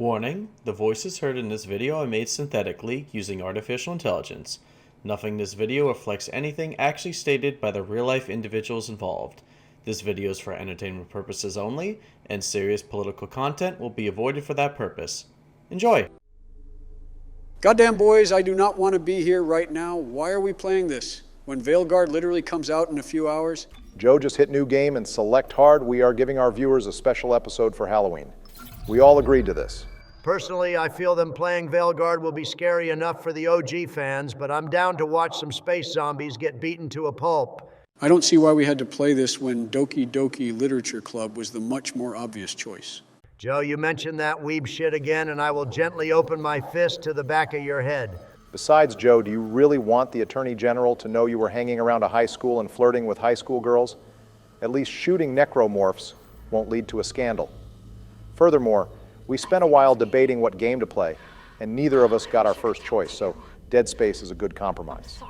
Warning, the voices heard in this video are made synthetically using artificial intelligence. Nothing in this video reflects anything actually stated by the real-life individuals involved. This video is for entertainment purposes only, and serious political content will be avoided for that purpose. Enjoy! Goddamn boys, I do not want to be here right now. Why are we playing this? When Veilguard literally comes out in a few hours? Joe just hit new game and select hard. We are giving our viewers a special episode for Halloween. We all agreed to this. Personally, I feel them playing Veilguard will be scary enough for the OG fans, but I'm down to watch some space zombies get beaten to a pulp. I don't see why we had to play this when Doki Doki Literature Club was the much more obvious choice. Joe, you mentioned that weeb shit again, and I will gently open my fist to the back of your head. Besides, Joe, do you really want the Attorney General to know you were hanging around a high school and flirting with high school girls? At least shooting necromorphs won't lead to a scandal. Furthermore, we spent a while debating what game to play, and neither of us got our first choice, so Dead Space is a good compromise.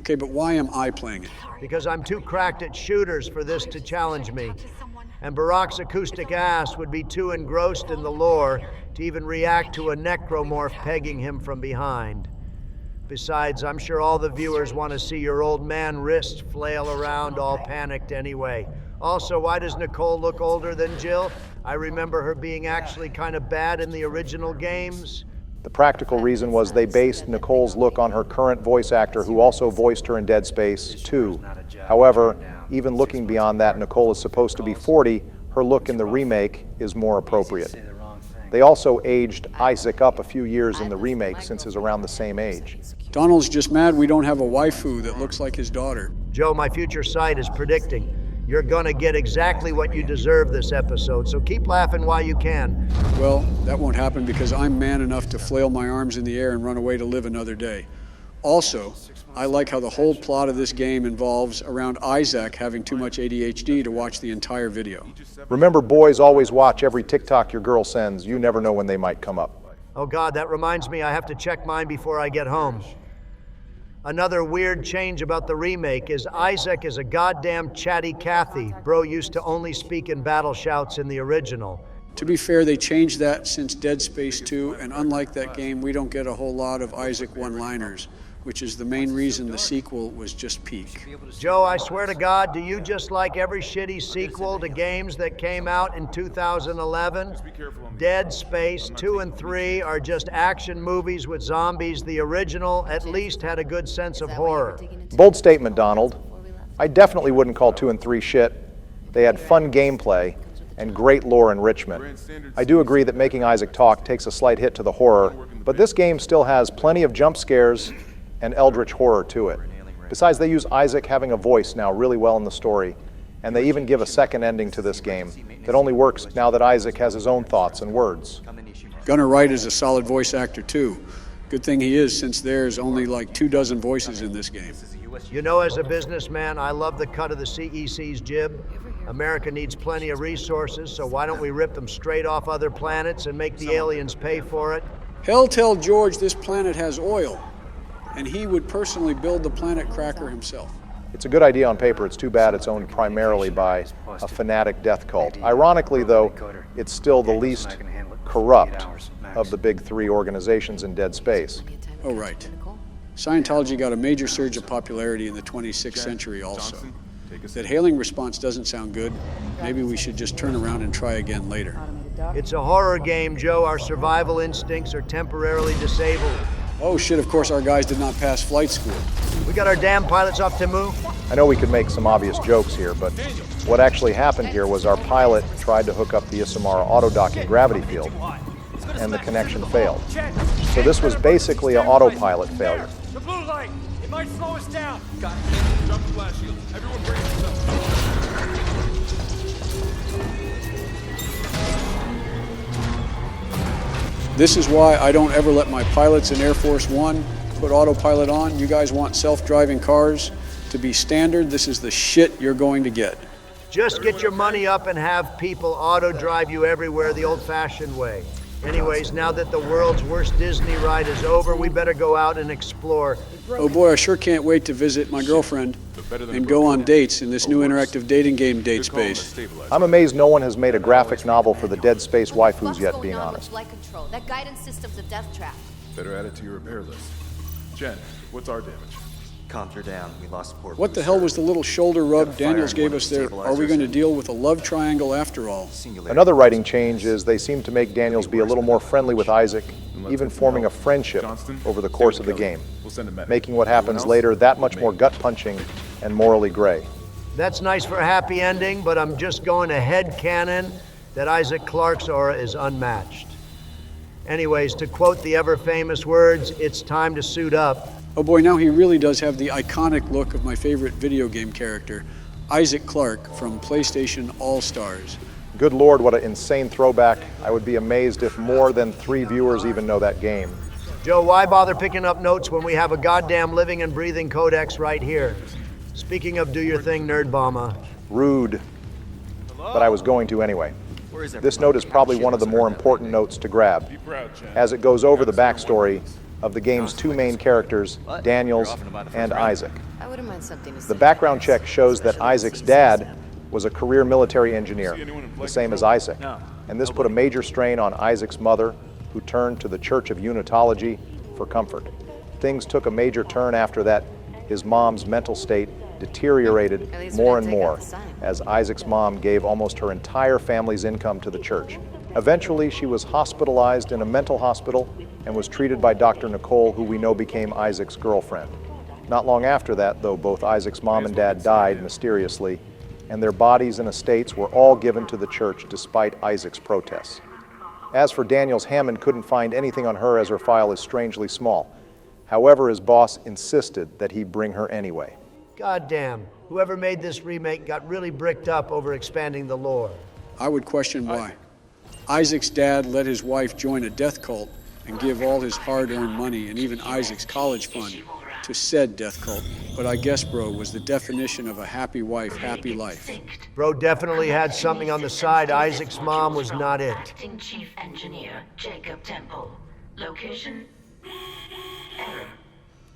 Okay, but why am I playing it? Because I'm too cracked at shooters for this to challenge me. And Barack's acoustic ass would be too engrossed in the lore to even react to a necromorph pegging him from behind. Besides, I'm sure all the viewers want to see your old man wrist flail around all panicked anyway. Also, why does Nicole look older than Jill? I remember her being actually kind of bad in the original games. The practical reason was they based Nicole's look on her current voice actor who also voiced her in Dead Space 2. However, even looking beyond that, Nicole is supposed to be 40. Her look in the remake is more appropriate. They also aged Isaac up a few years in the remake since he's around the same age. Donald's just mad we don't have a waifu that looks like his daughter. Joe, my future sight is predicting you're gonna get exactly what you deserve this episode, so keep laughing while you can. Well, that won't happen because I'm man enough to flail my arms in the air and run away to live another day. Also, I like how the whole plot of this game involves around Isaac having too much ADHD to watch the entire video. Remember, boys, always watch every TikTok your girl sends. You never know when they might come up. Oh God, that reminds me I have to check mine before I get home. Another weird change about the remake is Isaac is a goddamn chatty Cathy. Bro used to only speak in battle shouts in the original. To be fair, they changed that since Dead Space 2, and unlike that game, we don't get a whole lot of Isaac one-liners, which is the main reason the sequel was just peak. Joe, I swear to God, do you just like every shitty sequel to games that came out in 2011? Dead Space 2 and 3 are just action movies with zombies. The original at least had a good sense of horror. Bold statement, Donald. I definitely wouldn't call 2 and 3 shit. They had fun gameplay and great lore enrichment. I do agree that making Isaac talk takes a slight hit to the horror, but this game still has plenty of jump scares and eldritch horror to it. Besides, they use Isaac having a voice now really well in the story, and they even give a second ending to this game that only works now that Isaac has his own thoughts and words. Gunnar Wright is a solid voice actor too. Good thing he is, since there's only like 24 voices in this game. You know, as a businessman, I love the cut of the CEC's jib. America needs plenty of resources, so why don't we rip them straight off other planets and make the aliens pay for it? Hell tell George this planet has oil, and he would personally build the planet cracker himself. It's a good idea on paper. It's too bad it's owned primarily by a fanatic death cult. Ironically, though, it's still the least corrupt of the big three organizations in Dead Space. Oh, right. Scientology got a major surge of popularity in the 26th century also. That hailing response doesn't sound good. Maybe we should just turn around and try again later. It's a horror game, Joe. Our survival instincts are temporarily disabled. Oh shit, of course our guys did not pass flight school. We got our damn pilots off to move. I know we could make some obvious jokes here, but what actually happened here was our pilot tried to hook up the Isumara auto-docking gravity field, and the connection failed. So this was basically an autopilot failure. The blue light! It might slow us down! Got it. Drop the blast shield. Everyone brace yourself. This is why I don't ever let my pilots in Air Force One put autopilot on. You guys want self-driving cars to be standard. This is the shit you're going to get. Just get your money up and have people auto-drive you everywhere the old-fashioned way. Anyways, now that the world's worst Disney ride is over, we better go out and explore. Oh boy, I sure can't wait to visit my girlfriend and go on dates in this new interactive dating game, Date Space. I'm amazed no one has made a graphic novel for the Dead Space waifus yet, being honest. That guidance system's a death trap. Better add it to your repair list. Jen, what's our damage? Comms are down. We lost support. What the hell was the little shoulder rub Daniels gave us there? Are we going to deal with a love triangle after all? Another writing change is they seem to make Daniels be a little more friendly with Isaac, even forming a friendship over the course of the game, making what happens later that much more gut-punching and morally gray. That's nice for a happy ending, but I'm just going to headcanon that Isaac Clarke's aura is unmatched. Anyways, to quote the ever-famous words, it's time to suit up. Oh boy, now he really does have the iconic look of my favorite video game character, Isaac Clarke from PlayStation All-Stars. Good Lord, what an insane throwback. I would be amazed if more than 3 viewers even know that game. Joe, why bother picking up notes when we have a goddamn living and breathing codex right here? Speaking of do your thing, Nerd Bomber. Rude. But I was going to anyway. This note is probably one of the more important notes to grab, as it goes over the backstory of the game's 2 main characters, Daniels and Isaac. I wouldn't mind something to say. The background check shows that Isaac's dad was a career military engineer, the same as Isaac, and this put a major strain on Isaac's mother, who turned to the Church of Unitology for comfort. Things took a major turn after that. His mom's mental state deteriorated more and more as Isaac's mom gave almost her entire family's income to the church. Eventually, she was hospitalized in a mental hospital and was treated by Dr. Nicole, who we know became Isaac's girlfriend. Not long after that, though, both Isaac's mom and dad died mysteriously, and their bodies and estates were all given to the church despite Isaac's protests. As for Daniels, Hammond couldn't find anything on her as her file is strangely small. However, his boss insisted that he bring her anyway. Goddamn, whoever made this remake got really bricked up over expanding the lore. I would question why. Isaac's dad let his wife join a death cult and give all his hard-earned money and even Isaac's college fund to said death cult. But I guess bro was the definition of a happy wife, happy life. Bro definitely had something on the side. Isaac's mom was not it. Acting Chief Engineer Jacob Temple. Location? Error.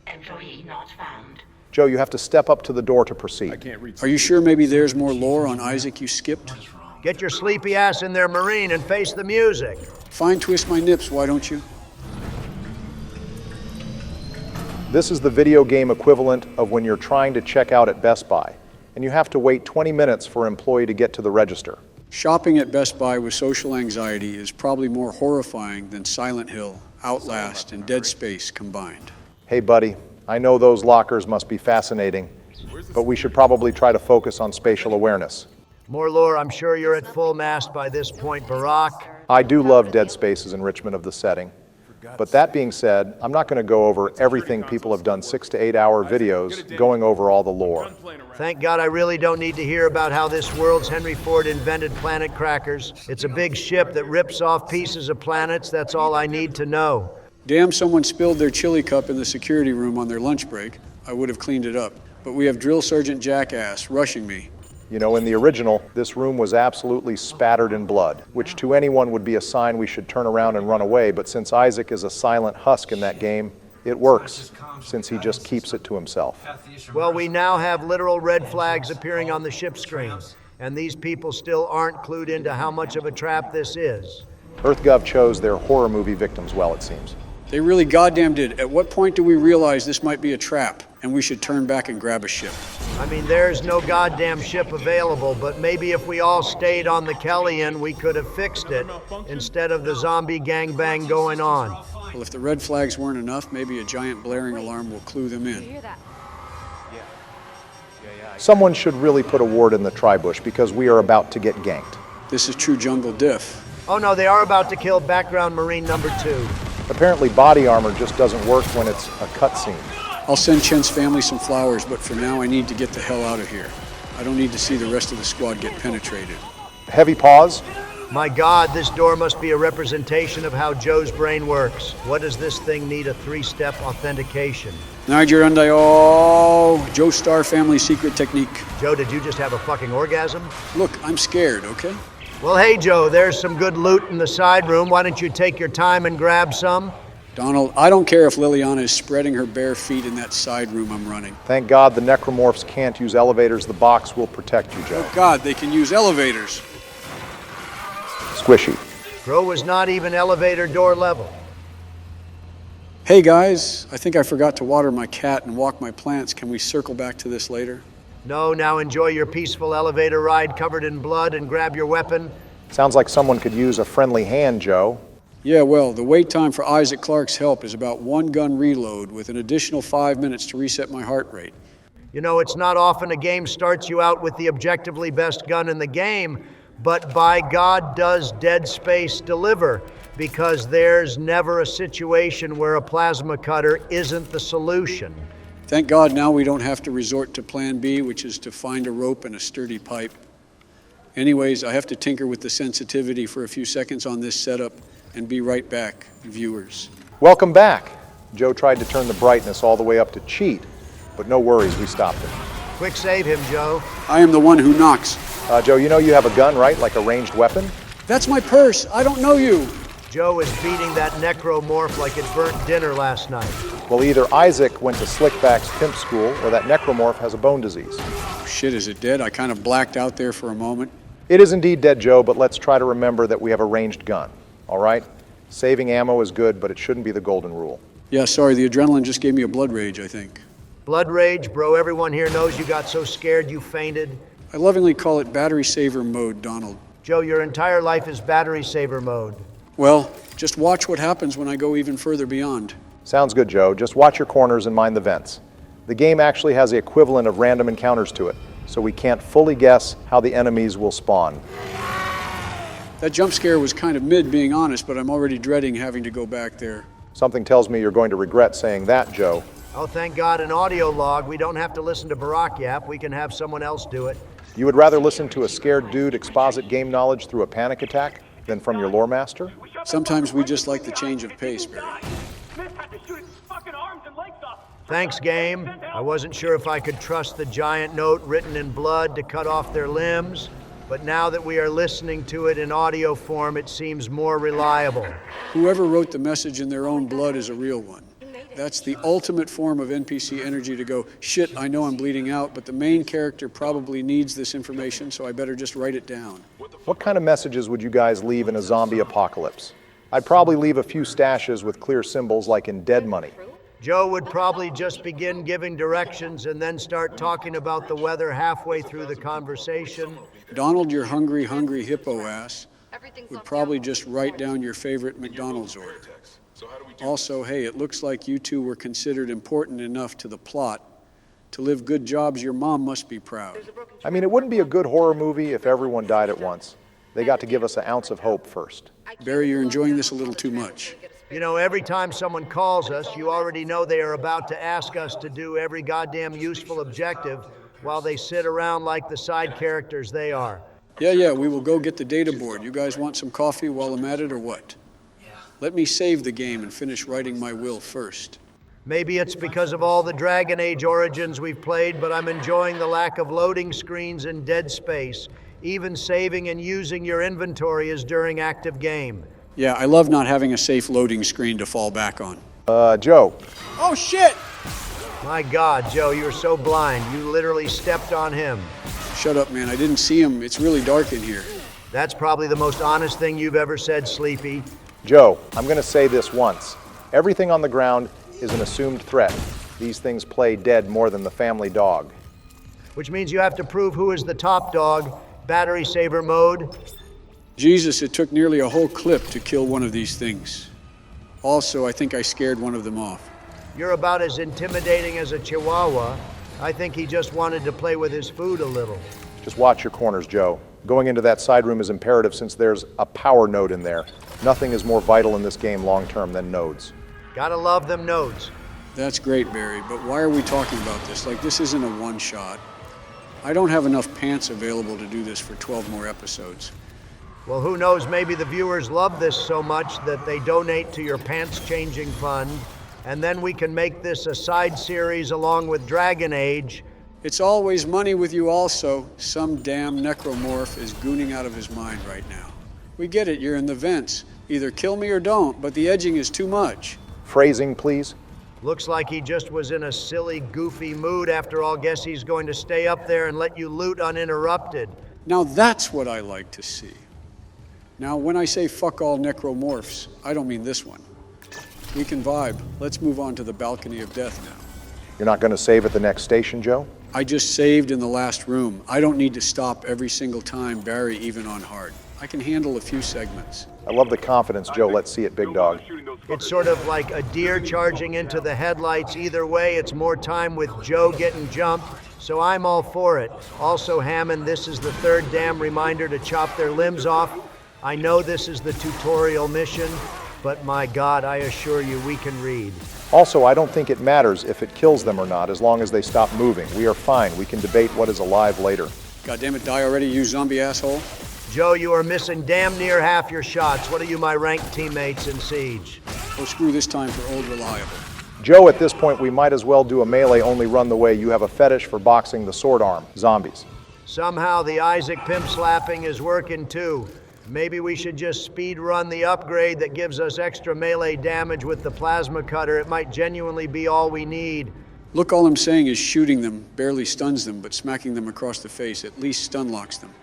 Employee not found. Joe, you have to step up to the door to proceed. Are you sure maybe there's more lore on Isaac you skipped? Get your sleepy ass in there, Marine, and face the music. Fine twist my nips, why don't you? This is the video game equivalent of when you're trying to check out at Best Buy, and you have to wait 20 minutes for an employee to get to the register. Shopping at Best Buy with social anxiety is probably more horrifying than Silent Hill, Outlast, and Dead Space combined. Hey buddy, I know those lockers must be fascinating, but we should probably try to focus on spatial awareness. More lore, I'm sure you're at full mast by this point, Barack. I do love Dead Space's enrichment of the setting. But that being said, I'm not going to go over everything. People have done 6 to 8 hour videos going over all the lore. Thank God I really don't need to hear about how this world's Henry Ford invented planet crackers. It's a big ship that rips off pieces of planets. That's all I need to know. Damn, someone spilled their chili cup in the security room on their lunch break. I would have cleaned it up. But we have Drill Sergeant Jackass rushing me. You know, in the original, this room was absolutely spattered in blood, which to anyone would be a sign we should turn around and run away, but since Isaac is a silent husk in that game, it works, since he just keeps it to himself. Well, we now have literal red flags appearing on the ship screen, and these people still aren't clued into how much of a trap this is. EarthGov chose their horror movie victims well, it seems. They really goddamn did. At what point do we realize this might be a trap and we should turn back and grab a ship? I mean, there's no goddamn ship available, but maybe if we all stayed on the Kellyan, we could have fixed it instead of the zombie gangbang going on. Well, if the red flags weren't enough, maybe a giant blaring alarm will clue them in. Someone should really put a ward in the tri-bush because we are about to get ganked. This is true jungle diff. Oh no, they are about to kill background Marine number 2. Apparently body armor just doesn't work when it's a cutscene. I'll send Chen's family some flowers, but for now I need to get the hell out of here. I don't need to see the rest of the squad get penetrated. Heavy pause. My God, this door must be a representation of how Joe's brain works. What does this thing need a 3-step authentication? Niger Undayo, Joe Star family secret technique. Joe, did you just have a fucking orgasm? Look, I'm scared, okay? Well, hey, Joe, there's some good loot in the side room. Why don't you take your time and grab some? Donald, I don't care if Liliana is spreading her bare feet in that side room I'm running. Thank God the necromorphs can't use elevators. The box will protect you, Joe. Oh God, they can use elevators. Squishy. Bro was not even elevator door level. Hey guys, I think I forgot to water my cat and walk my plants. Can we circle back to this later? No, now enjoy your peaceful elevator ride covered in blood and grab your weapon. Sounds like someone could use a friendly hand, Joe. Yeah, well, the wait time for Isaac Clarke's help is about 1 gun reload with an additional 5 minutes to reset my heart rate. You know, it's not often a game starts you out with the objectively best gun in the game, but by God does Dead Space deliver, because there's never a situation where a plasma cutter isn't the solution. Thank God now we don't have to resort to plan B, which is to find a rope and a sturdy pipe. Anyways, I have to tinker with the sensitivity for a few seconds on this setup and be right back, viewers. Welcome back. Joe tried to turn the brightness all the way up to cheat, but no worries, we stopped him. Quick save him, Joe. I am the one who knocks. Joe, you know you have a gun, right? Like a ranged weapon? That's my purse. I don't know you. Joe is beating that necromorph like it burnt dinner last night. Well, either Isaac went to Slickback's pimp school or that necromorph has a bone disease. Oh, shit, is it dead? I kind of blacked out there for a moment. It is indeed dead, Joe, but let's try to remember that we have a ranged gun, all right? Saving ammo is good, but it shouldn't be the golden rule. Yeah, sorry, the adrenaline just gave me a blood rage, I think. Blood rage, bro. Everyone here knows you got so scared you fainted. I lovingly call it battery saver mode, Donald. Joe, your entire life is battery saver mode. Well, just watch what happens when I go even further beyond. Sounds good, Joe. Just watch your corners and mind the vents. The game actually has the equivalent of random encounters to it, so we can't fully guess how the enemies will spawn. That jump scare was kind of mid, being honest, but I'm already dreading having to go back there. Something tells me you're going to regret saying that, Joe. Oh, thank God, an audio log. We don't have to listen to Barack yap. We can have someone else do it. You would rather listen to a scared dude exposit game knowledge through a panic attack than from your lore master? Sometimes we just like the change of pace, Barry. Thanks, game. I wasn't sure if I could trust the giant note written in blood to cut off their limbs, but now that we are listening to it in audio form, it seems more reliable. Whoever wrote the message in their own blood is a real one. That's the ultimate form of NPC energy to go, shit, I know I'm bleeding out, but the main character probably needs this information, so I better just write it down. What kind of messages would you guys leave in a zombie apocalypse? I'd probably leave a few stashes with clear symbols like in Dead Money. Joe would probably just begin giving directions and then start talking about the weather halfway through the conversation. Donald, your hungry, hungry hippo ass, would probably just write down your favorite McDonald's order. Also, hey, it looks like you two were considered important enough to the plot. To live good jobs, your mom must be proud. I mean, it wouldn't be a good horror movie if everyone died at once. They got to give us an ounce of hope first. Barry, you're enjoying this a little too much. You know, every time someone calls us, you already know they are about to ask us to do every goddamn useful objective while they sit around like the side characters they are. Yeah, we will go get the data board. You guys want some coffee while I'm at it, or what? Let me save the game and finish writing my will first. Maybe it's because of all the Dragon Age Origins we've played, but I'm enjoying the lack of loading screens in Dead Space. Even saving and using your inventory is during active game. Yeah, I love not having a safe loading screen to fall back on. Joe. Oh, shit! My God, Joe, you're so blind. You literally stepped on him. Shut up, man. I didn't see him. It's really dark in here. That's probably the most honest thing you've ever said, Sleepy. Joe, I'm going to say this once. Everything on the ground is an assumed threat. These things play dead more than the family dog. Which means you have to prove who is the top dog. Battery saver mode. Jesus, it took nearly a whole clip to kill one of these things. Also, I think I scared one of them off. You're about as intimidating as a chihuahua. I think he just wanted to play with his food a little. Just watch your corners, Joe. Going into that side room is imperative since there's a power node in there. Nothing is more vital in this game long-term than nodes. Gotta love them nodes. That's great, Barry, but why are we talking about this? Like, this isn't a one-shot. I don't have enough pants available to do this for 12 more episodes. Well, who knows, maybe the viewers love this so much that they donate to your pants-changing fund, and then we can make this a side series along with Dragon Age. It's always money with you also. Some damn necromorph is gooning out of his mind right now. We get it, you're in the vents. Either kill me or don't, but the edging is too much. Phrasing, please. Looks like he just was in a silly, goofy mood. After all, guess he's going to stay up there and let you loot uninterrupted. Now that's what I like to see. Now, when I say fuck all necromorphs, I don't mean this one. We can vibe. Let's move on to the balcony of death now. You're not going to save at the next station, Joe? I just saved in the last room. I don't need to stop every single time Barry, even on hard. I can handle a few segments. I love the confidence, Joe. Let's see it, big dog. It's sort of like a deer charging into the headlights. Either way, it's more time with Joe getting jumped, so I'm all for it. Also, Hammond, this is the third damn reminder to chop their limbs off. I know this is the tutorial mission, but my God, I assure you we can read. Also, I don't think it matters if it kills them or not, as long as they stop moving. We are fine. We can debate what is alive later. God damn it, die already, you zombie asshole. Joe, you are missing damn near half your shots. What are you, my ranked teammates in Siege? Oh, screw this time for old reliable. Joe, at this point, we might as well do a melee-only run the way you have a fetish for boxing the sword arm, zombies. Somehow the Isaac pimp slapping is working too. Maybe we should just speed run the upgrade that gives us extra melee damage with the plasma cutter. It might genuinely be all we need. Look, all I'm saying is shooting them barely stuns them, but smacking them across the face at least stun locks them.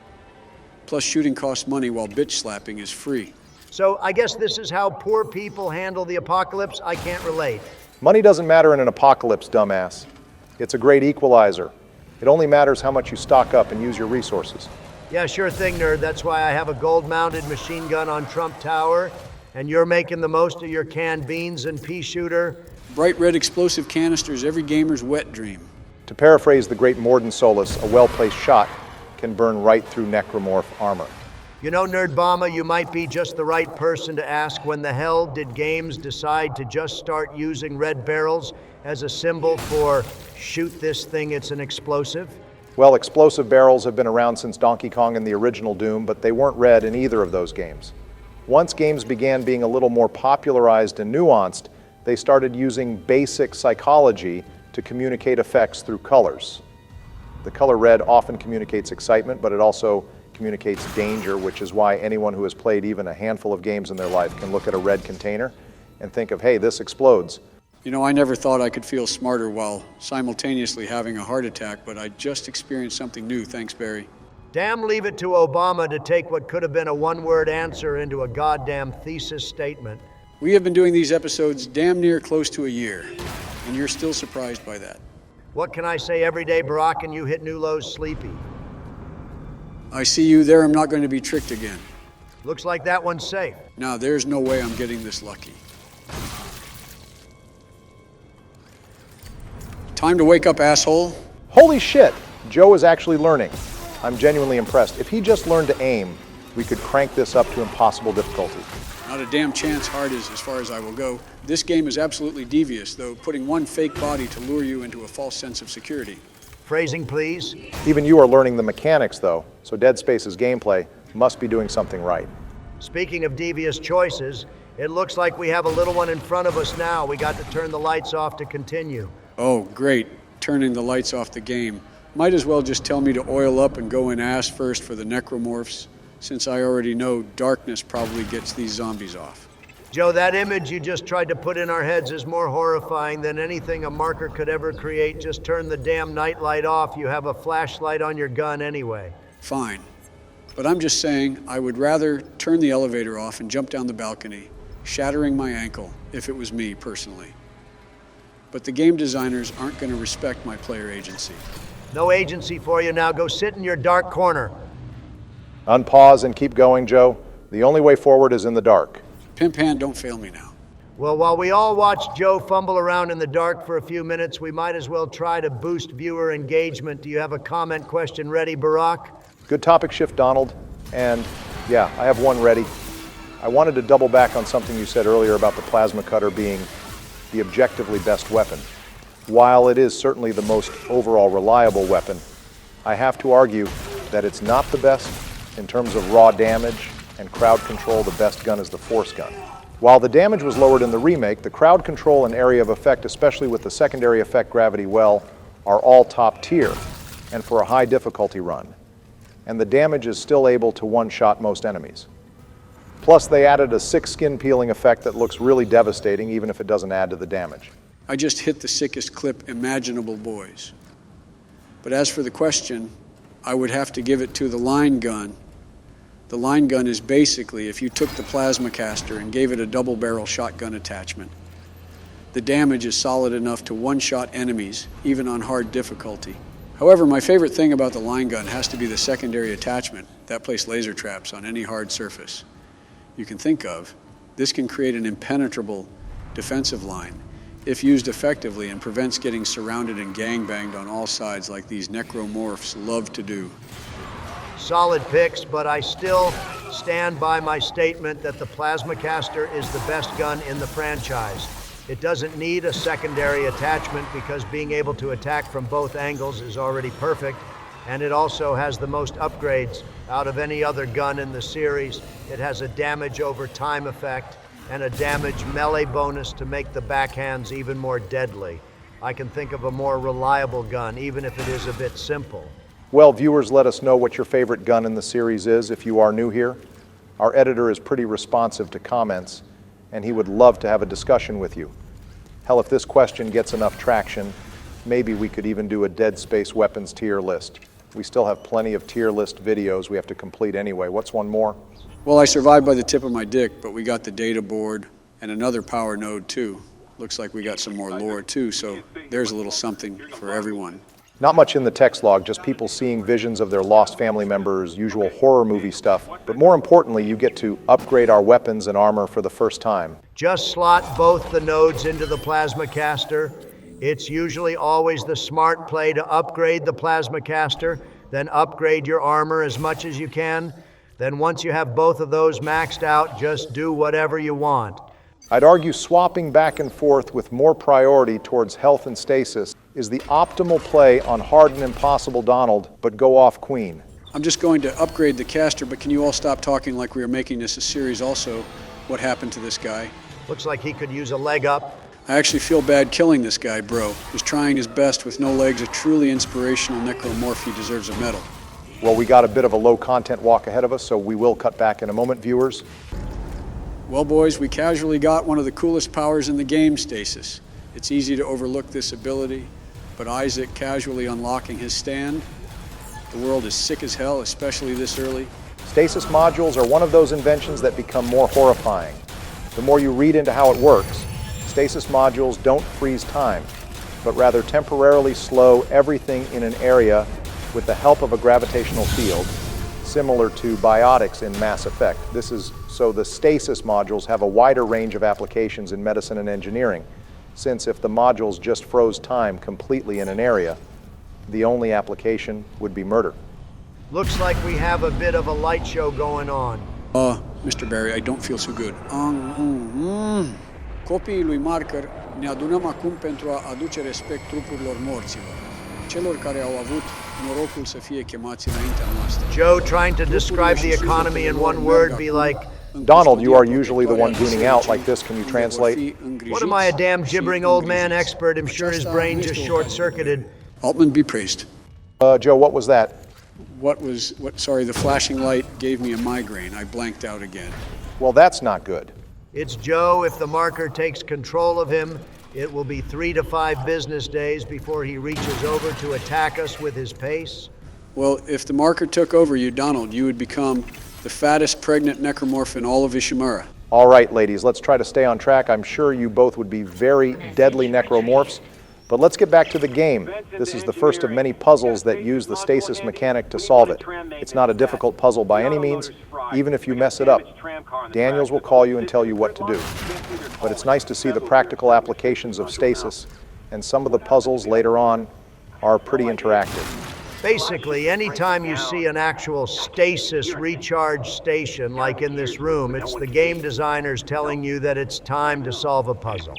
Plus, shooting costs money while bitch slapping is free. So I guess this is how poor people handle the apocalypse? I can't relate. Money doesn't matter in an apocalypse, dumbass. It's a great equalizer. It only matters how much you stock up and use your resources. Yeah, sure thing, nerd. That's why I have a gold-mounted machine gun on Trump Tower, and you're making the most of your canned beans and pea shooter. Bright red explosive canisters, every gamer's wet dream. To paraphrase the great Morden Solus, a well-placed shot can burn right through necromorph armor. You know, Nerdbama, you might be just the right person to ask when the hell did games decide to just start using red barrels as a symbol for shoot this thing, it's an explosive? Well, explosive barrels have been around since Donkey Kong and the original Doom, but they weren't red in either of those games. Once games began being a little more popularized and nuanced, they started using basic psychology to communicate effects through colors. The color red often communicates excitement, but it also communicates danger, which is why anyone who has played even a handful of games in their life can look at a red container and think of, hey, this explodes. You know, I never thought I could feel smarter while simultaneously having a heart attack, but I just experienced something new, thanks, Barry. Damn, leave it to Obama to take what could have been a one-word answer into a goddamn thesis statement. We have been doing these episodes damn near close to a year, and you're still surprised by that. What can I say every day, Barack, and you hit new lows sleepy? I see you there. I'm not going to be tricked again. Looks like that one's safe. Now, there's no way I'm getting this lucky. Time to wake up, asshole. Holy shit, Joe is actually learning. I'm genuinely impressed. If he just learned to aim, we could crank this up to impossible difficulty. Not a damn chance hard is as far as I will go. This game is absolutely devious, though, putting one fake body to lure you into a false sense of security. Phrasing, please. Even you are learning the mechanics, though, so Dead Space's gameplay must be doing something right. Speaking of devious choices, it looks like we have a little one in front of us now. We got to turn the lights off to continue. Oh, great. Turning the lights off the game. Might as well just tell me to oil up and go in ass first for the necromorphs, since I already know darkness probably gets these zombies off. Joe, that image you just tried to put in our heads is more horrifying than anything a marker could ever create. Just turn the damn nightlight off. You have a flashlight on your gun anyway. Fine. But I'm just saying I would rather turn the elevator off and jump down the balcony, shattering my ankle, if it was me personally. But the game designers aren't going to respect my player agency. No agency for you now. Go sit in your dark corner. Unpause and keep going, Joe. The only way forward is in the dark. Pimp hand, don't fail me now. Well, while we all watch Joe fumble around in the dark for a few minutes, we might as well try to boost viewer engagement. Do you have a comment question ready, Barack? Good topic shift, Donald. And yeah, I have one ready. I wanted to double back on something you said earlier about the plasma cutter being the objectively best weapon. While it is certainly the most overall reliable weapon, I have to argue that it's not the best in terms of raw damage and crowd control. The best gun is the force gun. While the damage was lowered in the remake, the crowd control and area of effect, especially with the secondary effect Gravity Well, are all top tier. and for a high difficulty run, and the damage is still able to one-shot most enemies. Plus, they added a sick skin peeling effect that looks really devastating even if it doesn't add to the damage. I just hit the sickest clip imaginable, boys. But as for the question, I would have to give it to the line gun. The line gun is basically if you took the plasma caster and gave it a double-barrel shotgun attachment. The damage is solid enough to one-shot enemies, even on hard difficulty. However, my favorite thing about the line gun has to be the secondary attachment that placed laser traps on any hard surface you can think of. This can create an impenetrable defensive line if used effectively and prevents getting surrounded and gangbanged on all sides like these necromorphs love to do. Solid picks, but I still stand by my statement that the plasma caster is the best gun in the franchise. It doesn't need a secondary attachment because being able to attack from both angles is already perfect, and it also has the most upgrades out of any other gun in the series. It has a damage over time effect and a damage melee bonus to make the backhands even more deadly. I can think of a more reliable gun, even if it is a bit simple. Well, viewers, let us know what your favorite gun in the series is if you are new here. Our editor is pretty responsive to comments, and he would love to have a discussion with you. Hell, if this question gets enough traction, maybe we could even do a Dead Space weapons tier list. We still have plenty of tier list videos we have to complete anyway. What's one more? Well, I survived by the tip of my dick, but we got the data board and another power node too. Looks like we got some more lore too, so there's a little something for everyone. Not much in the text log, just people seeing visions of their lost family members, usual horror movie stuff. But more importantly, you get to upgrade our weapons and armor for the first time. Just slot both the nodes into the plasma caster. It's usually always the smart play to upgrade the plasma caster, then upgrade your armor as much as you can. Then once you have both of those maxed out, just do whatever you want. I'd argue swapping back and forth with more priority towards health and stasis is the optimal play on hard and impossible Donald, but go off Queen. I'm just going to upgrade the caster, but can you all stop talking like we are making this a series also? What happened to this guy? Looks like he could use a leg up. I actually feel bad killing this guy, bro. He's trying his best with no legs, a truly inspirational necromorph. He deserves a medal. Well, we got a bit of a low content walk ahead of us, so we will cut back in a moment, viewers. Well, boys, we casually got one of the coolest powers in the game, stasis. It's easy to overlook this ability, but Isaac casually unlocking his stand. The world is sick as hell, especially this early. Stasis modules are one of those inventions that become more horrifying. The more you read into how it works, stasis modules don't freeze time, but rather temporarily slow everything in an area with the help of a gravitational field, similar to biotics in Mass Effect. This is so the stasis modules have a wider range of applications in medicine and engineering, since if the modules just froze time completely in an area, the only application would be murder. Looks like we have a bit of a light show going on. Mr. Barry, I don't feel so good. Copiii lui Marker, ne adunăm acum pentru a aduce respect trupurilor morților, celor care au avut norocul să fie chemați înaintea noastră. Joe, trying to describe the economy in one word, be like, Donald, you are usually the one gooning out like this. Can you translate? what am I, a damn gibbering old man expert? I'm sure his brain just short-circuited. Altman be praised. Joe, what was that? Sorry, the flashing light gave me a migraine. I blanked out again. Well, that's not good. It's Joe. If the marker takes control of him, it will be 3 to 5 business days before he reaches over to attack us with his pace. Well, if the marker took over you, Donald, you would become the fattest pregnant necromorph in all of Isumara. All right, ladies, let's try to stay on track. I'm sure you both would be very deadly necromorphs. But let's get back to the game. This is the first of many puzzles that use the stasis mechanic to solve it. It's not a difficult puzzle by any means, even if you mess it up. Daniels will call you and tell you what to do. But it's nice to see the practical applications of stasis, and some of the puzzles later on are pretty interactive. Basically, anytime you see an actual stasis recharge station, like in this room, it's the game designers telling you that it's time to solve a puzzle.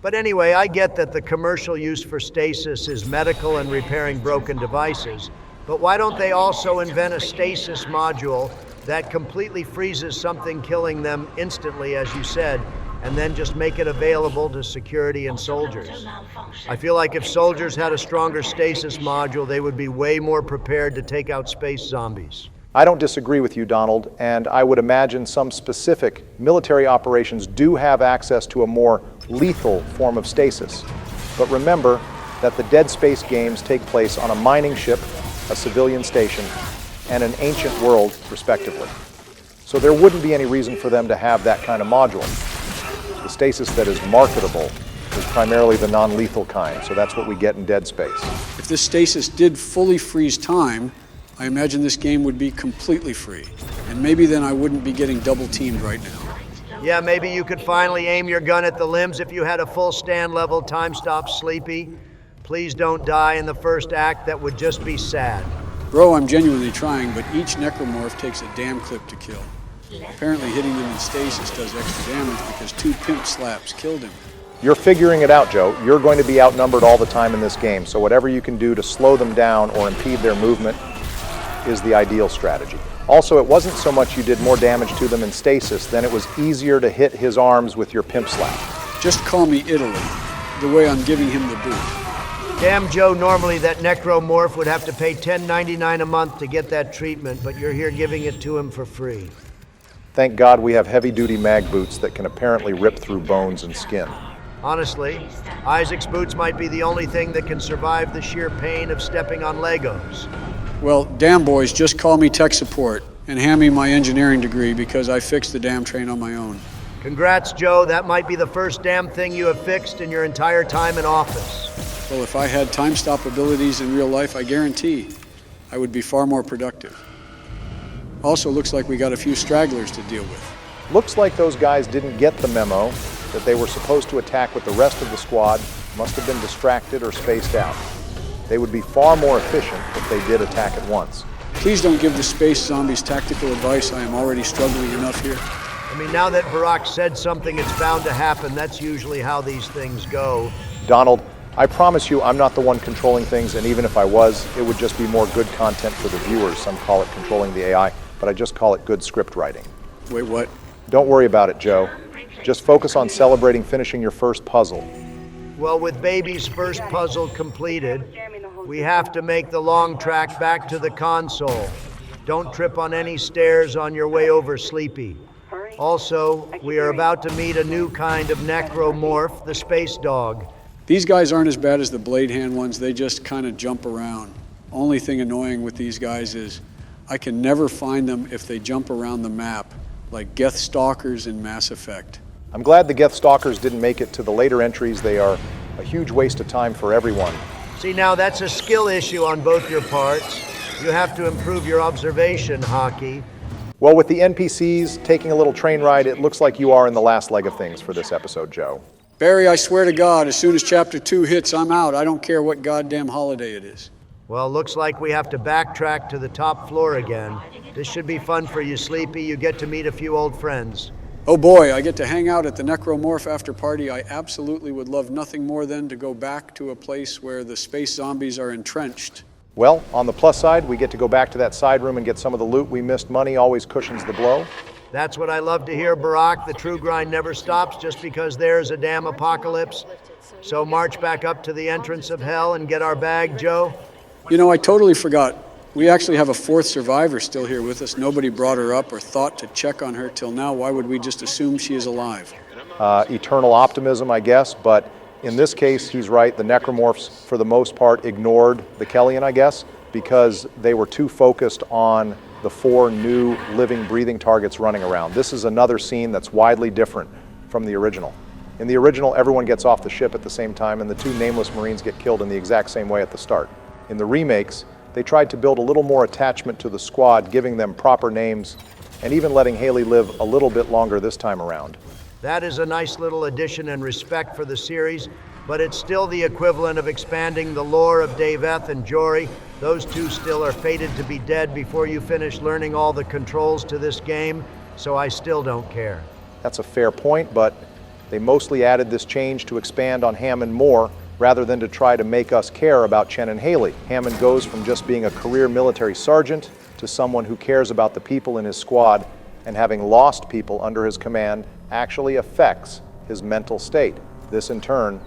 But anyway, I get that the commercial use for stasis is medical and repairing broken devices, but why don't they also invent a stasis module that completely freezes something, killing them instantly, as you said, and then just make it available to security and soldiers. I feel like if soldiers had a stronger stasis module, they would be way more prepared to take out space zombies. I don't disagree with you, Donald, and I would imagine some specific military operations do have access to a more lethal form of stasis. But remember that the Dead Space games take place on a mining ship, a civilian station, and an ancient world, respectively. So there wouldn't be any reason for them to have that kind of module. The stasis that is marketable is primarily the non-lethal kind, so that's what we get in Dead Space. If this stasis did fully freeze time, I imagine this game would be completely free. And maybe then I wouldn't be getting double-teamed right now. Yeah, maybe you could finally aim your gun at the limbs if you had a full stand level time stop Sleepy. Please don't die in the first act, that would just be sad. Bro, I'm genuinely trying, but each necromorph takes a damn clip to kill. Apparently hitting them in stasis does extra damage because 2 pimp slaps killed him. You're figuring it out, Joe. You're going to be outnumbered all the time in this game, so whatever you can do to slow them down or impede their movement is the ideal strategy. Also, it wasn't so much you did more damage to them in stasis, then it was easier to hit his arms with your pimp slap. Just call me Italy, the way I'm giving him the boot. Damn, Joe, normally that necromorph would have to pay $10.99 a month to get that treatment, but you're here giving it to him for free. Thank God we have heavy-duty mag boots that can apparently rip through bones and skin. Honestly, Isaac's boots might be the only thing that can survive the sheer pain of stepping on Legos. Well, damn boys, just call me tech support and hand me my engineering degree because I fixed the damn train on my own. Congrats, Joe. That might be the first damn thing you have fixed in your entire time in office. Well, if I had time stop abilities in real life, I guarantee I would be far more productive. Also, looks like we got a few stragglers to deal with. Looks like those guys didn't get the memo that they were supposed to attack with the rest of the squad, must have been distracted or spaced out. They would be far more efficient if they did attack at once. Please don't give the space zombies tactical advice. I am already struggling enough here. I mean, now that Barack said something, it's bound to happen. That's usually how these things go. Donald, I promise you I'm not the one controlling things, and even if I was, it would just be more good content for the viewers. Some call it controlling the AI, but I just call it good script writing. Wait, what? Don't worry about it, Joe. Just focus on celebrating finishing your first puzzle. Well, with Baby's first puzzle completed, we have to make the long track back to the console. Don't trip on any stairs on your way over Sleepy. Also, we are about to meet a new kind of necromorph, the space dog. These guys aren't as bad as the blade hand ones. They just kind of jump around. Only thing annoying with these guys is I can never find them if they jump around the map, like Geth Stalkers in Mass Effect. I'm glad the Geth Stalkers didn't make it to the later entries. They are a huge waste of time for everyone. See, now that's a skill issue on both your parts. You have to improve your observation, Hockey. Well, with the NPCs taking a little train ride, it looks like you are in the last leg of things for this episode, Joe. Barry, I swear to God, as soon as Chapter 2 hits, I'm out. I don't care what goddamn holiday it is. Well, looks like we have to backtrack to the top floor again. This should be fun for you, Sleepy. You get to meet a few old friends. Oh boy, I get to hang out at the Necromorph after party. I absolutely would love nothing more than to go back to a place where the space zombies are entrenched. Well, on the plus side, we get to go back to that side room and get some of the loot we missed. Money always cushions the blow. That's what I love to hear, Barack. The true grind never stops just because there's a damn apocalypse. So march back up to the entrance of hell and get our bag, Joe. You know, I totally forgot. We actually have a fourth survivor still here with us. Nobody brought her up or thought to check on her till now. Why would we just assume she is alive? Eternal optimism, I guess, but in this case, he's right. The necromorphs, for the most part, ignored the Kellion, I guess, because they were too focused on the 4 new living, breathing targets running around. This is another scene that's widely different from the original. In the original, everyone gets off the ship at the same time, and the 2 nameless Marines get killed in the exact same way at the start. In the remakes, they tried to build a little more attachment to the squad, giving them proper names, and even letting Haley live a little bit longer this time around. That is a nice little addition and respect for the series, but it's still the equivalent of expanding the lore of Daveth and Jory. Those 2 still are fated to be dead before you finish learning all the controls to this game, so I still don't care. That's a fair point, but they mostly added this change to expand on Hammond more, rather than to try to make us care about Chen and Haley. Hammond goes from just being a career military sergeant to someone who cares about the people in his squad, and having lost people under his command actually affects his mental state. This in turn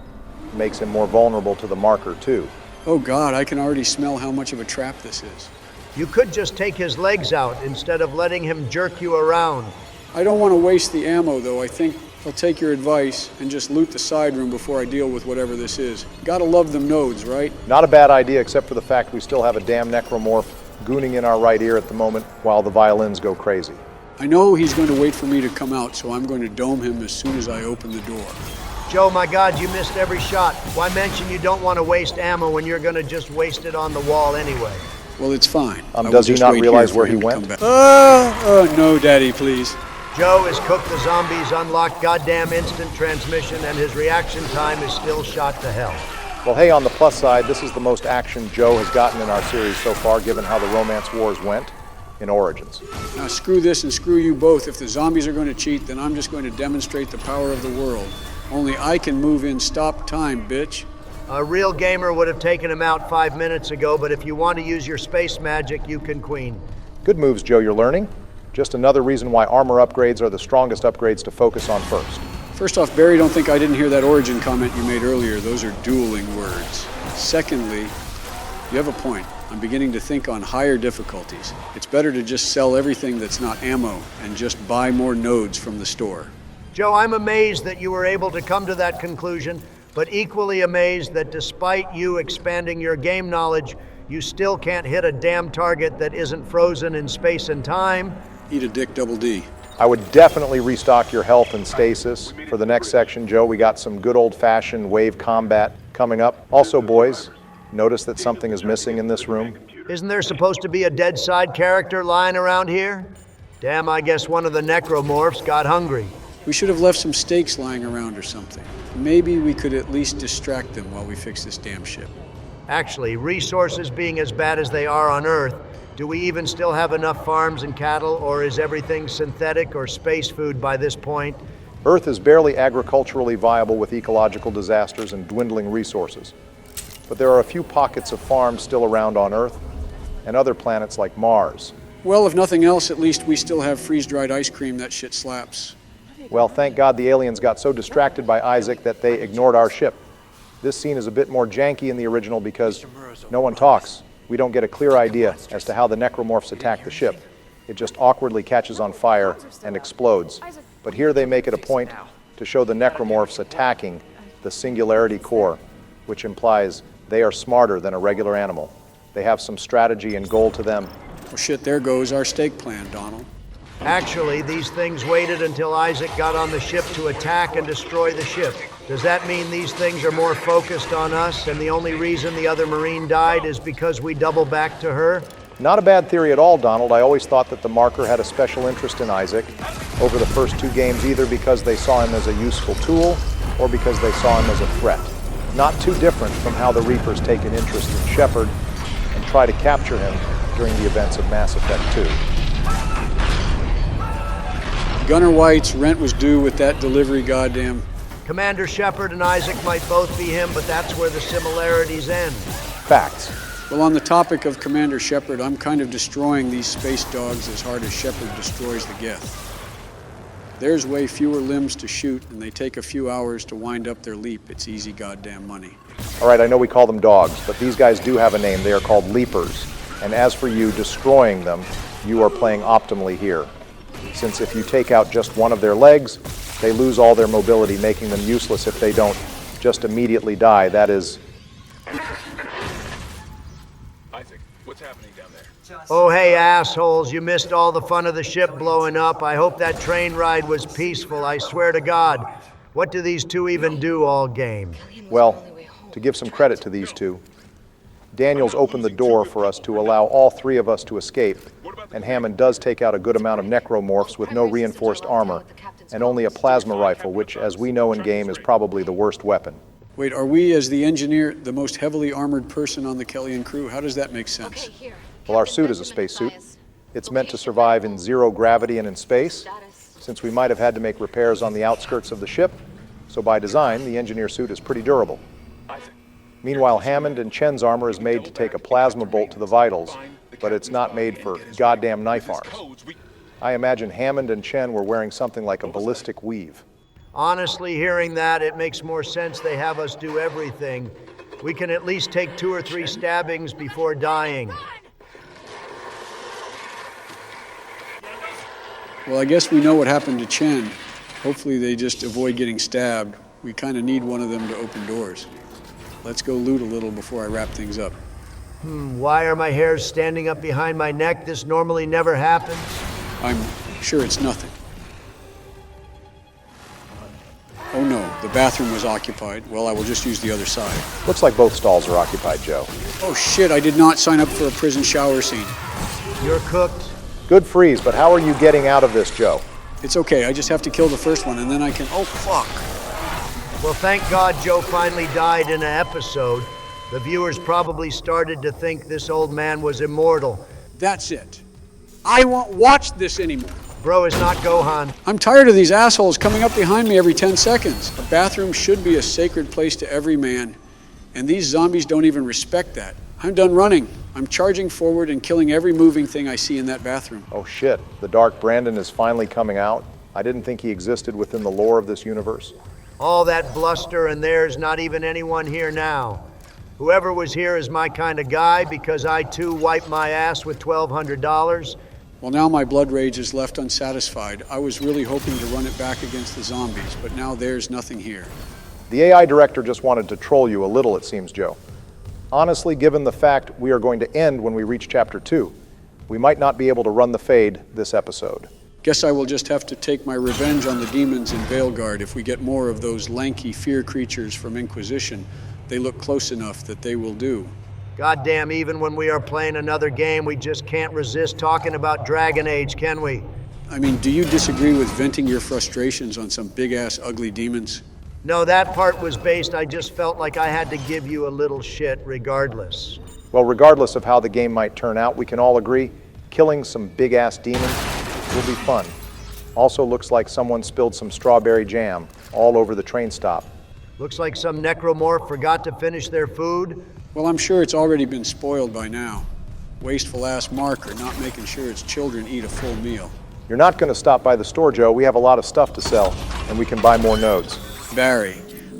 makes him more vulnerable to the marker too. Oh God, I can already smell how much of a trap this is. You could just take his legs out instead of letting him jerk you around. I don't want to waste the ammo though. I think I'll take your advice and just loot the side room before I deal with whatever this is. Gotta love them nodes, right? Not a bad idea, except for the fact we still have a damn necromorph gooning in our right ear at the moment while the violins go crazy. I know he's going to wait for me to come out, so I'm going to dome him as soon as I open the door. Joe, my God, you missed every shot. Why mention you don't want to waste ammo when you're going to just waste it on the wall anyway? Well, it's fine. I will Does he just not wait realize here for where he him to went? come back. Oh, no, Daddy, please. Joe has cooked the zombies, unlocked goddamn instant transmission, and his reaction time is still shot to hell. Well, hey, on the plus side, this is the most action Joe has gotten in our series so far, given how the romance wars went in Origins. Now screw this and screw you both. If the zombies are going to cheat, then I'm just going to demonstrate the power of the world. Only I can move in stop time, bitch. A real gamer would have taken him out 5 minutes ago, but if you want to use your space magic, you can queen. Good moves, Joe, you're learning. Just another reason why armor upgrades are the strongest upgrades to focus on first. First off, Barry, don't think I didn't hear that origin comment you made earlier. Those are dueling words. Secondly, you have a point. I'm beginning to think on higher difficulties. It's better to just sell everything that's not ammo and just buy more nodes from the store. Joe, I'm amazed that you were able to come to that conclusion, but equally amazed that despite you expanding your game knowledge, you still can't hit a damn target that isn't frozen in space and time. Eat a dick, double D. I would definitely restock your health and stasis. For the next section, Joe, we got some good old-fashioned wave combat coming up. Also, boys, notice that something is missing in this room. Isn't there supposed to be a dead side character lying around here? Damn, I guess one of the necromorphs got hungry. We should have left some steaks lying around or something. Maybe we could at least distract them while we fix this damn ship. Actually, resources being as bad as they are on Earth, do we even still have enough farms and cattle, or is everything synthetic or space food by this point? Earth is barely agriculturally viable with ecological disasters and dwindling resources. But there are a few pockets of farms still around on Earth, and other planets like Mars. Well, if nothing else, at least we still have freeze-dried ice cream. That shit slaps. Well, thank God the aliens got so distracted by Isaac that they ignored our ship. This scene is a bit more janky in the original because no one talks. We don't get a clear idea as to how the necromorphs attack the ship. It just awkwardly catches on fire and explodes. But here they make it a point to show the necromorphs attacking the singularity core, which implies they are smarter than a regular animal. They have some strategy and goal to them. Well, shit, there goes our steak plan, Donald. Actually, these things waited until Isaac got on the ship to attack and destroy the ship. Does that mean these things are more focused on us, and the only reason the other Marine died is because we double back to her? Not a bad theory at all, Donald. I always thought that the marker had a special interest in Isaac over the first two games, either because they saw him as a useful tool or because they saw him as a threat. Not too different from how the Reapers take an interest in Shepard and try to capture him during the events of Mass Effect 2. Gunner White's rent was due with that delivery, goddamn. Commander Shepard and Isaac might both be him, but that's where the similarities end. Facts. Well, on the topic of Commander Shepard, I'm kind of destroying these space dogs as hard as Shepard destroys the Geth. There's way fewer limbs to shoot, and they take a few hours to wind up their leap. It's easy goddamn money. All right, I know we call them dogs, but these guys do have a name. They are called Leapers. And as for you destroying them, you are playing optimally here. Since if you take out just one of their legs, they lose all their mobility, making them useless if they don't just immediately die. That is... Isaac, what's happening down there? Oh, hey, assholes, you missed all the fun of the ship blowing up. I hope that train ride was peaceful, I swear to God. What do these two even do all game? Well, to give some credit to these two, Daniels opened the door for us to allow all three of us to escape, and Hammond does take out a good amount of necromorphs with no reinforced armor, and only a plasma rifle, which, as we know in game, is probably the worst weapon. Wait, are we, as the engineer, the most heavily armored person on the Kellion crew? How does that make sense? Well, our suit is a spacesuit. It's meant to survive in zero gravity and in space, since we might have had to make repairs on the outskirts of the ship, so by design, the engineer suit is pretty durable. Meanwhile, Hammond and Chen's armor is made to take a plasma bolt to the vitals, but it's not made for goddamn knife arms. I imagine Hammond and Chen were wearing something like a ballistic weave. Honestly, hearing that, it makes more sense they have us do everything. We can at least take 2 or 3 stabbings before dying. Well, I guess we know what happened to Chen. Hopefully they just avoid getting stabbed. We kind of need one of them to open doors. Let's go loot a little before I wrap things up. Why are my hairs standing up behind my neck? This normally never happens. I'm sure it's nothing. Oh no, the bathroom was occupied. Well, I will just use the other side. Looks like both stalls are occupied, Joe. Oh shit, I did not sign up for a prison shower scene. You're cooked. Good freeze, but how are you getting out of this, Joe? It's okay, I just have to kill the first one and then I can... Oh fuck. Well, thank God Joe finally died in an episode. The viewers probably started to think this old man was immortal. That's it. I won't watch this anymore. Bro is not Gohan. I'm tired of these assholes coming up behind me every 10 seconds. A bathroom should be a sacred place to every man, and these zombies don't even respect that. I'm done running. I'm charging forward and killing every moving thing I see in that bathroom. Oh shit, the Dark Brandon is finally coming out. I didn't think he existed within the lore of this universe. All that bluster and there's not even anyone here now. Whoever was here is my kind of guy because I too wiped my ass with $1,200. Well, now my blood rage is left unsatisfied. I was really hoping to run it back against the zombies, but now there's nothing here. The AI director just wanted to troll you a little, it seems, Joe. Honestly, given the fact we are going to end when we reach Chapter 2, we might not be able to run the fade this episode. Guess I will just have to take my revenge on the demons in Veilguard if we get more of those lanky fear creatures from Inquisition. They look close enough that they will do. Goddamn, even when we are playing another game, we just can't resist talking about Dragon Age, can we? I mean, do you disagree with venting your frustrations on some big-ass ugly demons? No, that part was based, I just felt like I had to give you a little shit regardless. Well, regardless of how the game might turn out, we can all agree killing some big-ass demons will be fun. Also looks like someone spilled some strawberry jam all over the train stop. Looks like some necromorph forgot to finish their food. Well, I'm sure it's already been spoiled by now. Wasteful ass Marker not making sure its children eat a full meal. You're not going to stop by the store, Joe. We have a lot of stuff to sell, and we can buy more nodes. Barry,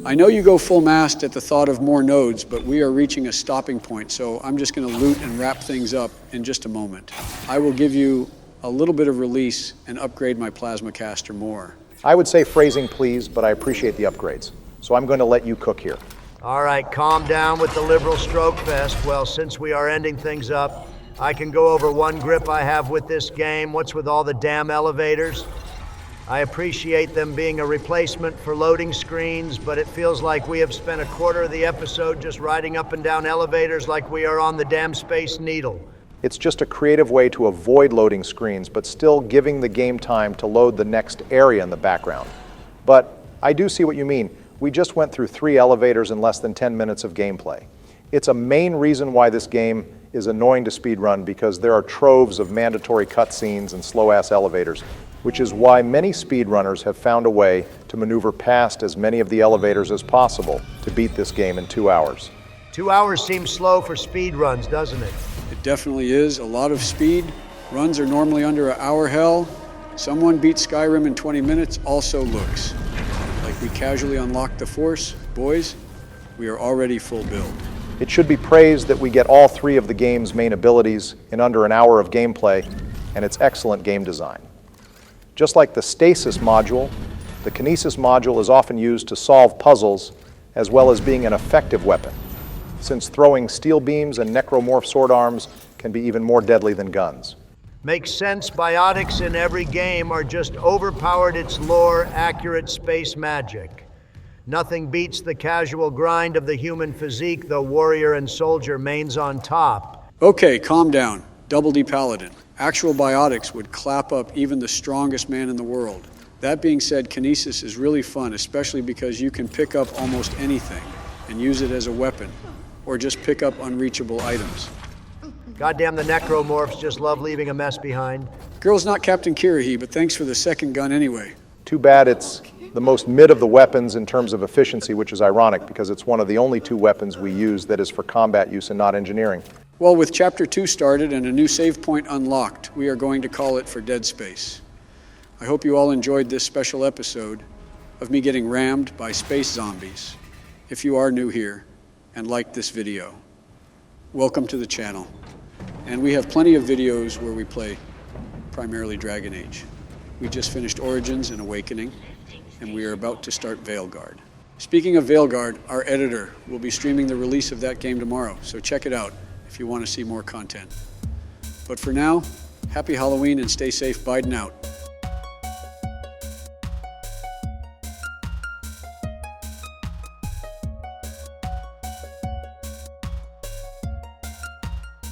I know you go full mast at the thought of more nodes, but we are reaching a stopping point, so I'm just going to loot and wrap things up in just a moment. I will give you a little bit of release and upgrade my plasma caster more. I would say phrasing, please, but I appreciate the upgrades. So I'm going to let you cook here. All right, calm down with the liberal stroke fest. Well, since we are ending things up, I can go over one grip I have with this game. What's with all the damn elevators? I appreciate them being a replacement for loading screens, but it feels like we have spent a quarter of the episode just riding up and down elevators like we are on the damn Space Needle. It's just a creative way to avoid loading screens, but still giving the game time to load the next area in the background. But I do see what you mean. We just went through 3 elevators in less than 10 minutes of gameplay. It's a main reason why this game is annoying to speedrun, because there are troves of mandatory cutscenes and slow-ass elevators, which is why many speedrunners have found a way to maneuver past as many of the elevators as possible to beat this game in 2 hours. 2 hours seems slow for speedruns, doesn't it? It definitely is. A lot of speed. Runs are normally under an hour hell. Someone beat Skyrim in 20 minutes also looks like we casually unlocked the Force. Boys, we are already full build. It should be praised that we get all 3 of the game's main abilities in under an hour of gameplay, and its excellent game design. Just like the stasis module, the kinesis module is often used to solve puzzles as well as being an effective weapon, since throwing steel beams and necromorph sword arms can be even more deadly than guns. Makes sense, biotics in every game are just overpowered its lore, accurate space magic. Nothing beats the casual grind of the human physique, though warrior and soldier mains on top. Okay, calm down. Double D Paladin. Actual biotics would clap up even the strongest man in the world. That being said, kinesis is really fun, especially because you can pick up almost anything and use it as a weapon, or just pick up unreachable items. Goddamn, the necromorphs just love leaving a mess behind. Girl's not Captain Kirahi, but thanks for the second gun anyway. Too bad it's the most mid of the weapons in terms of efficiency, which is ironic because it's one of the only 2 weapons we use that is for combat use and not engineering. Well, with Chapter 2 started and a new save point unlocked, we are going to call it for Dead Space. I hope you all enjoyed this special episode. of me getting rammed by space zombies. If you are new here and liked this video, welcome to the channel. And we have plenty of videos where we play primarily Dragon Age. We just finished Origins and Awakening, and we are about to start Veilguard. Speaking of Veilguard, our editor will be streaming the release of that game tomorrow, so check it out if you want to see more content. But for now, happy Halloween and stay safe. Biden out.